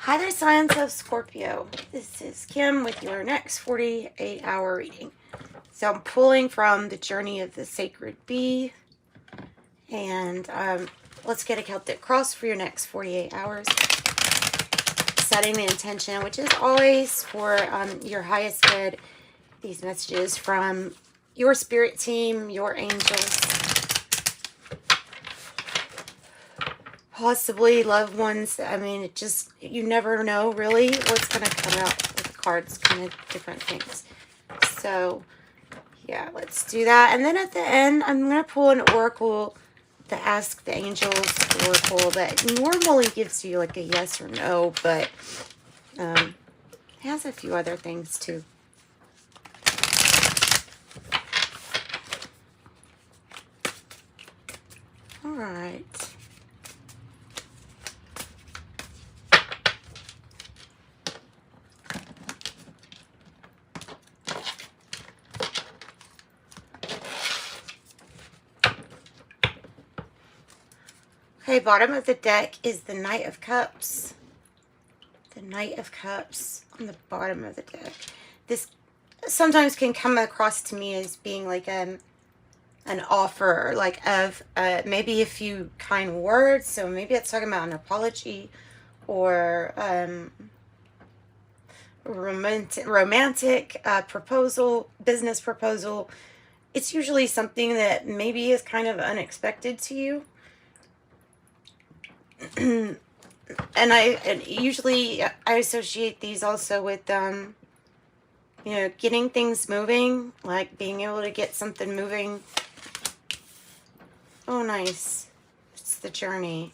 Hi there, signs of Scorpio. This is Kim with your next 48-hour reading. So I'm pulling from the Journey of the Sacred Bee. And let's get a Celtic cross for your next 48 hours. Setting the intention, which is always for your highest good. These messages from your spirit team, your angels, possibly loved ones. I mean, it just, you never know really what's going to come out with the cards, kind of different things. So, yeah, let's do that. And then at the end, I'm going to pull an oracle to ask the angels oracle that normally gives you like a yes or no, but it has a few other things too. All right. Okay, bottom of the deck is the Knight of Cups. The Knight of Cups on the bottom of the deck. This sometimes can come across to me as being like an offer, like of maybe a few kind words. So maybe it's talking about an apology or romantic proposal, business proposal. It's usually something that maybe is kind of unexpected to you. And usually I associate these also with you know, getting things moving, like being able to get something moving. Oh, nice. It's the journey.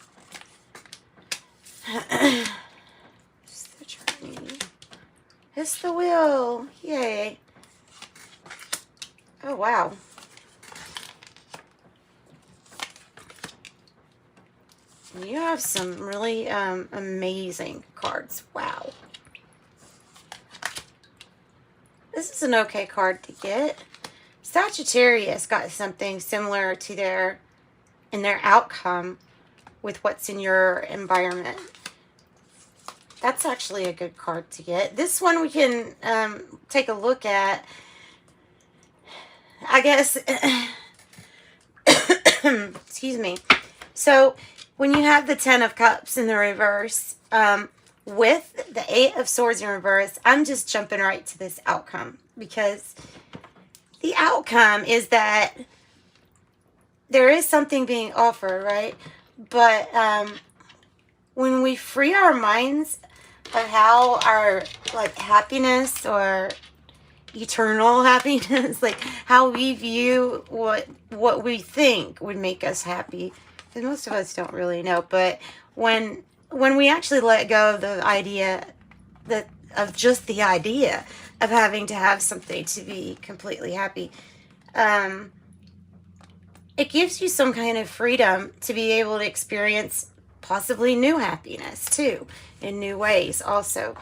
It's the journey. It's the wheel. Yay. Oh, wow. You have some really amazing cards. Wow. This is an okay card to get. Sagittarius got something similar to their outcome with what's in your environment. That's actually a good card to get. This one we can take a look at. I guess, excuse me. So when you have the 10 of Cups in the reverse, with the 8 of Swords in reverse, I'm just jumping right to this outcome. Because the outcome is that there is something being offered, right? But when we free our minds of how our, like, happiness or eternal happiness, like how we view what we think would make us happy, because most of us don't really know, but when we actually let go of the idea of just the idea of having to have something to be completely happy, it gives you some kind of freedom to be able to experience possibly new happiness too, in new ways also.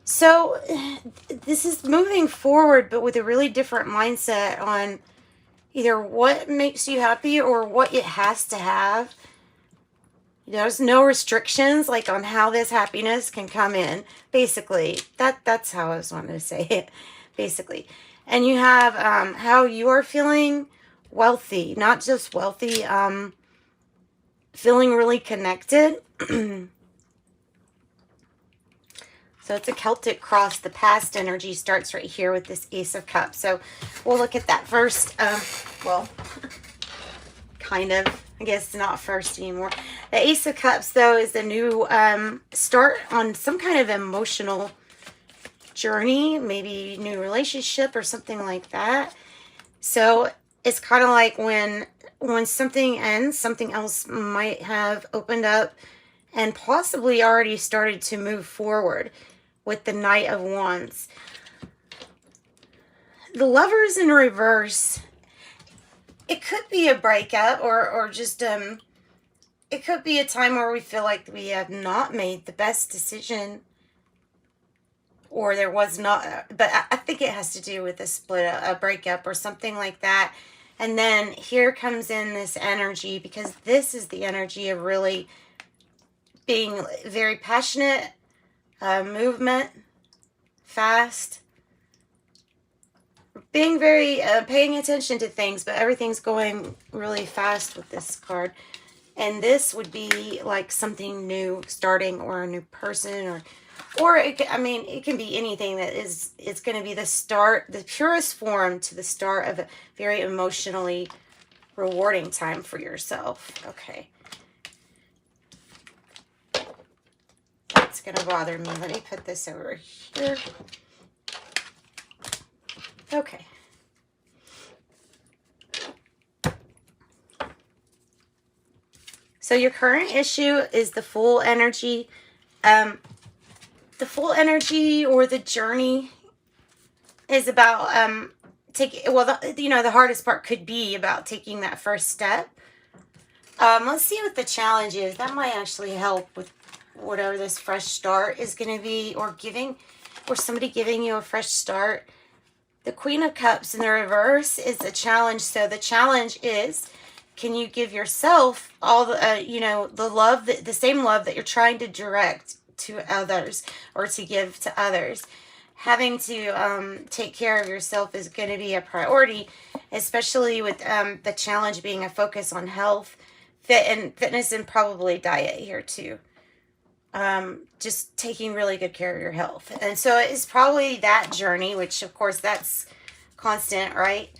So this is moving forward, but with a really different mindset on either what makes you happy or what it has to have. There's no restrictions, like, on how this happiness can come in. Basically, that's how I was wanting to say it. Basically, and you have how you are feeling wealthy, not just wealthy, feeling really connected. So it's a Celtic cross. The past energy starts right here with this Ace of Cups. So we'll look at that first. Well, kind of. I guess not first anymore. The Ace of Cups, though, is a new start on some kind of emotional journey. Maybe new relationship or something like that. So it's kind of like when something ends, something else might have opened up and possibly already started to move forward. With the Knight of Wands. The Lovers in reverse, it could be a breakup or just, it could be a time where we feel like we have not made the best decision, or there was not, but I think it has to do with a split, a breakup or something like that. And then here comes in this energy, because this is the energy of really being very passionate, movement, fast, being very, paying attention to things, but everything's going really fast with this card. And this would be like something new starting, or a new person, or it can, I mean, it can be anything that is, it's going to be the start, the purest form to the start of a very emotionally rewarding time for yourself. Okay. That's going to bother me. Let me put this over here. Okay. So your current issue is the full energy. The full energy, or the journey, is about the hardest part could be about taking that first step. Let's see what the challenge is. That might actually help with whatever this fresh start is going to be, or somebody giving you a fresh start. The Queen of Cups in the reverse is a challenge. So the challenge is, can you give yourself all the, the love, the same love that you're trying to direct to others, or to give to others? Having to take care of yourself is going to be a priority, especially with the challenge being a focus on health, fitness, and probably diet here too. Just taking really good care of your health. And so it's probably that journey, which of course that's constant, right?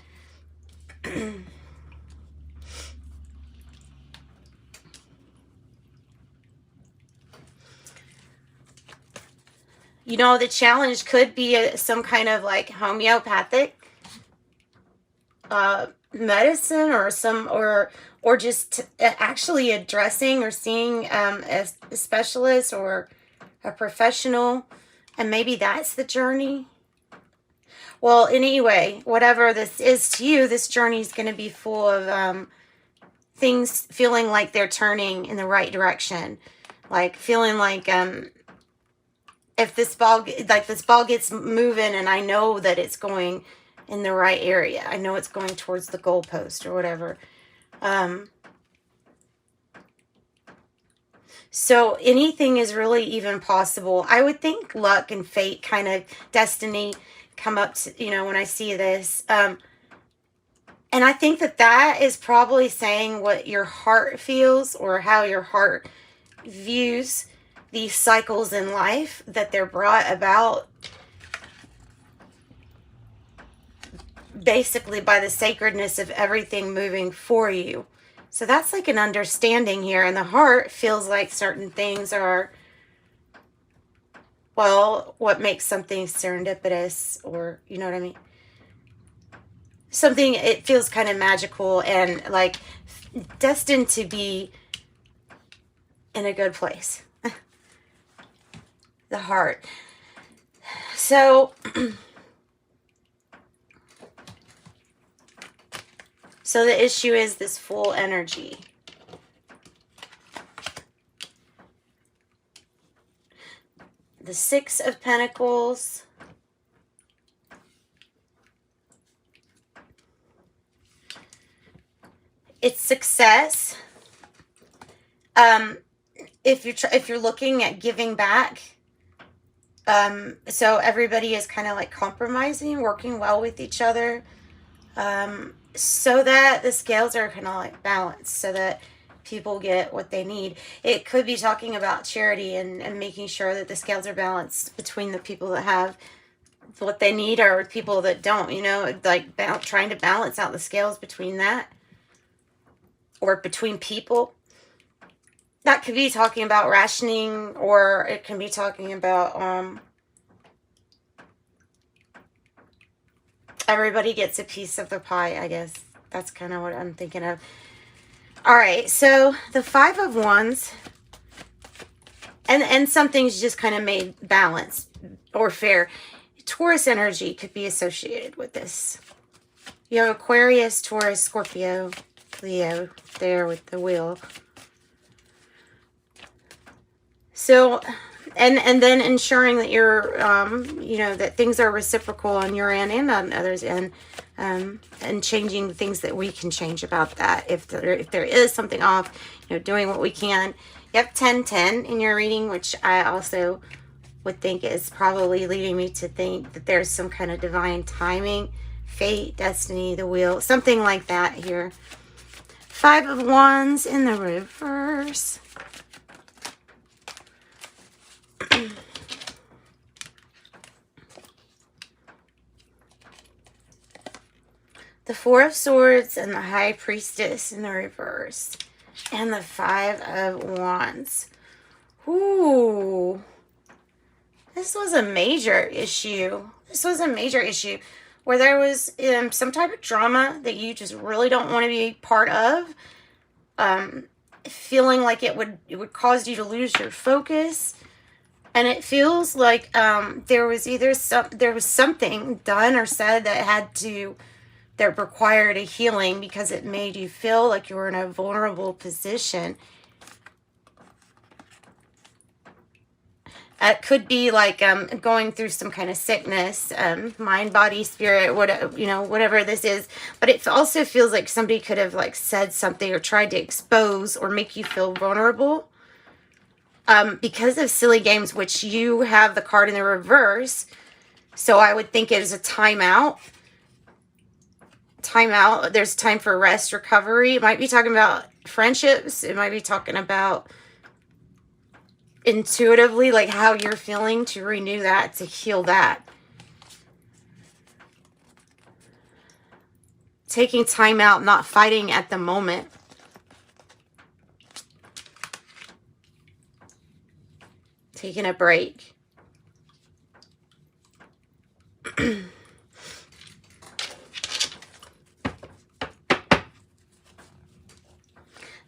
The challenge could be some kind of like homeopathic medicine, or just actually addressing or seeing a specialist or a professional, and maybe that's the journey. Well, anyway, whatever this is to you, this journey is going to be full of things feeling like they're turning in the right direction, like feeling like if this ball gets moving, and I know that it's going in the right area, I know it's going towards the goalpost or whatever. So anything is really even possible. I would think luck and fate, kind of destiny, come up to, when I see this. And I think that is probably saying what your heart feels, or how your heart views these cycles in life, that they're brought about basically by the sacredness of everything moving for you. So that's like an understanding here. And the heart feels like certain things are, well, what makes something serendipitous, or, you know what I mean? Something, it feels kind of magical and like destined to be in a good place. The heart. So, the issue is this full energy. The Six of Pentacles. It's success. If you're looking at giving back, so everybody is kind of like compromising, working well with each other, so that the scales are kind of like balanced, so that people get what they need. It could be talking about charity and making sure that the scales are balanced between the people that have what they need, or people that don't, like trying to balance out the scales between that, or between people. That could be talking about rationing, or it can be talking about everybody gets a piece of the pie, I guess. That's kind of what I'm thinking of. All right, so the Five of Wands, and something's just kind of made balanced or fair. Taurus energy could be associated with this. You have Aquarius, Taurus, Scorpio, Leo there with the wheel. So, and then ensuring that you're, that things are reciprocal on your end and on others' end, and changing the things that we can change about that. If there is something off, doing what we can. You have 1010 in your reading, which I also would think is probably leading me to think that there's some kind of divine timing, fate, destiny, the wheel, something like that here. 5 of Wands in the reverse. The 4 of Swords and the High Priestess in the reverse. And the 5 of Wands. Ooh. This was a major issue. This was a major issue where there was some type of drama that you just really don't want to be part of. Feeling like it would cause you to lose your focus. And it feels like there was something done or said that required a healing because it made you feel like you were in a vulnerable position. It could be like going through some kind of sickness, mind, body, spirit, whatever this is. But it also feels like somebody could have like said something or tried to expose or make you feel vulnerable because of silly games, which you have the card in the reverse. So I would think it is a timeout. Timeout. There's time for rest, recovery. It might be talking about friendships. It might be talking about intuitively, like how you're feeling, to renew that, to heal that. Taking time out, not fighting at the moment. Taking a break.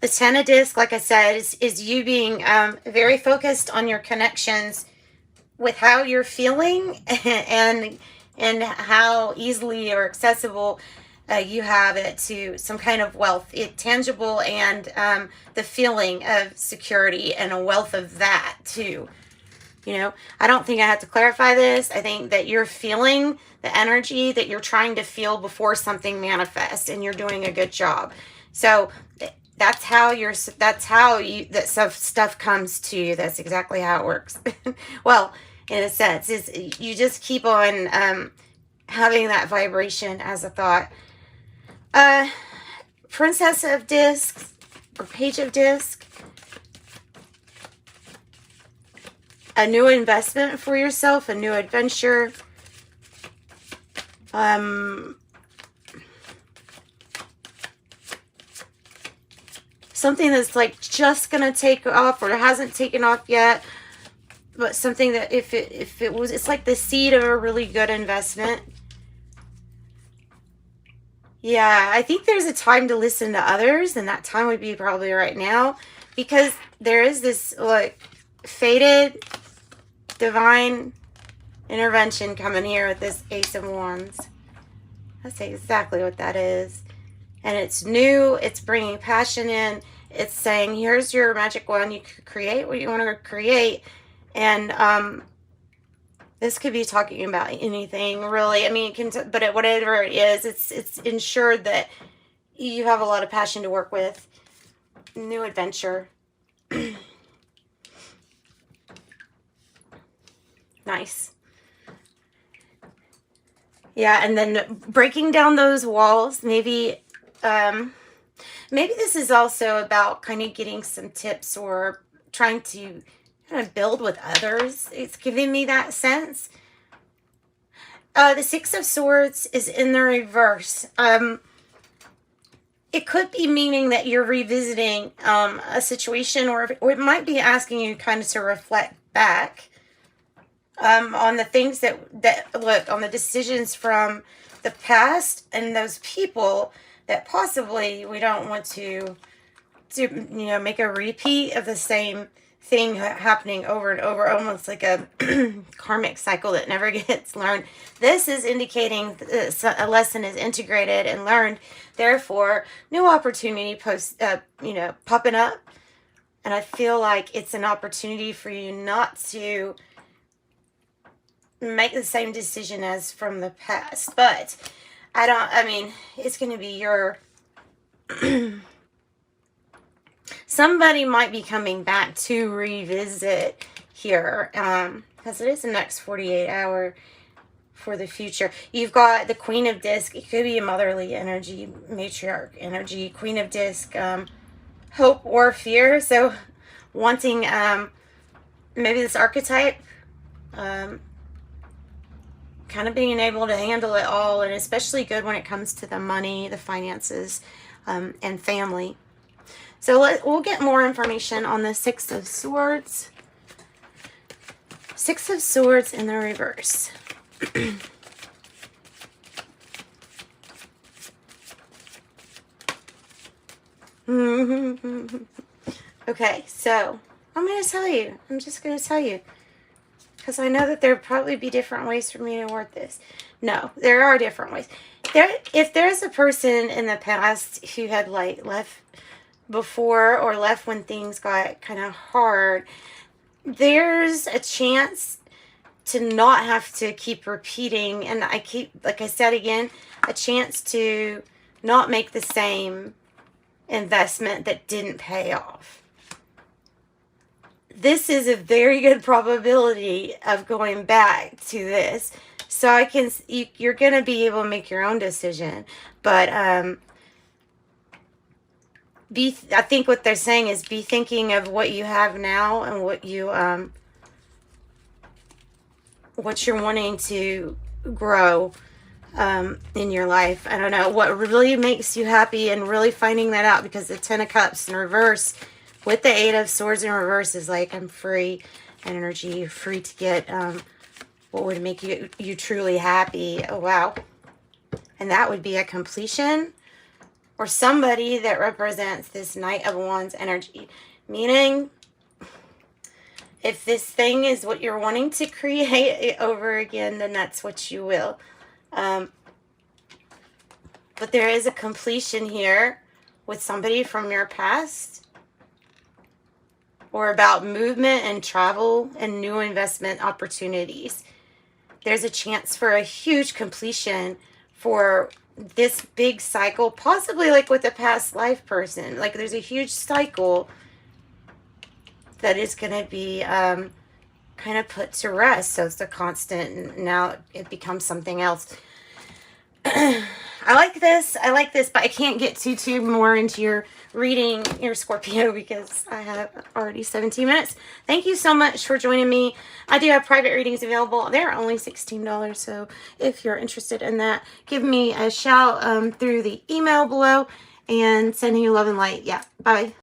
The 10 of Discs, like I said, is you being very focused on your connections with how you're feeling and how easily or accessible you have it to some kind of wealth, tangible, and the feeling of security and a wealth of that too. You know, I don't think I have to clarify this. I think that you're feeling the energy that you're trying to feel before something manifests, and you're doing a good job. So that's how that stuff comes to you. That's exactly how it works. Well, in a sense, is you just keep on having that vibration as a thought. Princess of Discs or Page of Discs. A new investment for yourself, a new adventure. Something that's like just gonna take off or hasn't taken off yet, but something that if it was, it's like the seed of a really good investment. Yeah, I think there's a time to listen to others, and that time would be probably right now, because there is this like fated divine intervention coming here with this Ace of Wands. That's exactly what that is. And it's new. It's bringing passion in. It's saying, here's your magic wand. You can create what you want to create. And this could be talking about anything, really. I mean, but whatever it is, it's ensured that you have a lot of passion to work with. New adventure. Nice. Yeah, and then breaking down those walls. Maybe this is also about kind of getting some tips or trying to kind of build with others. It's giving me that sense. The 6 of Swords is in the reverse. It could be meaning that you're revisiting a situation, or it might be asking you kind of to reflect back on the things that look, on the decisions from the past and those people that possibly we don't want to make a repeat of the same thing happening over and over, almost like a karmic cycle that never gets learned. This is indicating a lesson is integrated and learned. Therefore, new opportunity popping up. And I feel like it's an opportunity for you not to make the same decision as from the past. But it's going to be your Somebody might be coming back to revisit here, because it is the next 48 hour for the future. You've got the Queen of Disc. It could be a motherly energy, matriarch energy, Queen of Disc, hope or fear. So wanting maybe this archetype, kind of being able to handle it all, and especially good when it comes to the money, the finances, and family. So we'll get more information on the Six of Swords. Six of Swords in the reverse. Okay, so I'm going to tell you. I'm just going to tell you. Because I know that there'll probably be different ways for me to word this. No, there are different ways. If there's a person in the past who had like left before or left when things got kind of hard, there's a chance to not have to keep repeating, and like I said again, a chance to not make the same investment that didn't pay off. This is a very good probability of going back to this. So you're going to be able to make your own decision, but I think what they're saying is be thinking of what you have now and what you're wanting to grow in your life. I don't know what really makes you happy, and really finding that out, because the Ten of Cups in reverse with the Eight of Swords in reverse is like, I'm free energy, free to get what would make you truly happy. Oh wow. And that would be a completion, or somebody that represents this Knight of Wands energy, meaning if this thing is what you're wanting to create over again, then that's what you will. But there is a completion here with somebody from your past, or about movement and travel and new investment opportunities. There's a chance for a huge completion for this big cycle, possibly like with a past life person. Like there's a huge cycle that is going to be kind of put to rest. So it's a constant, and now it becomes something else. I like this, but I can't get too more into your reading, your Scorpio, because I have already 17 minutes. Thank you so much for joining me. I do have private readings available. They're only $16, so if you're interested in that, give me a shout through the email below, and sending you love and light. Yeah, bye.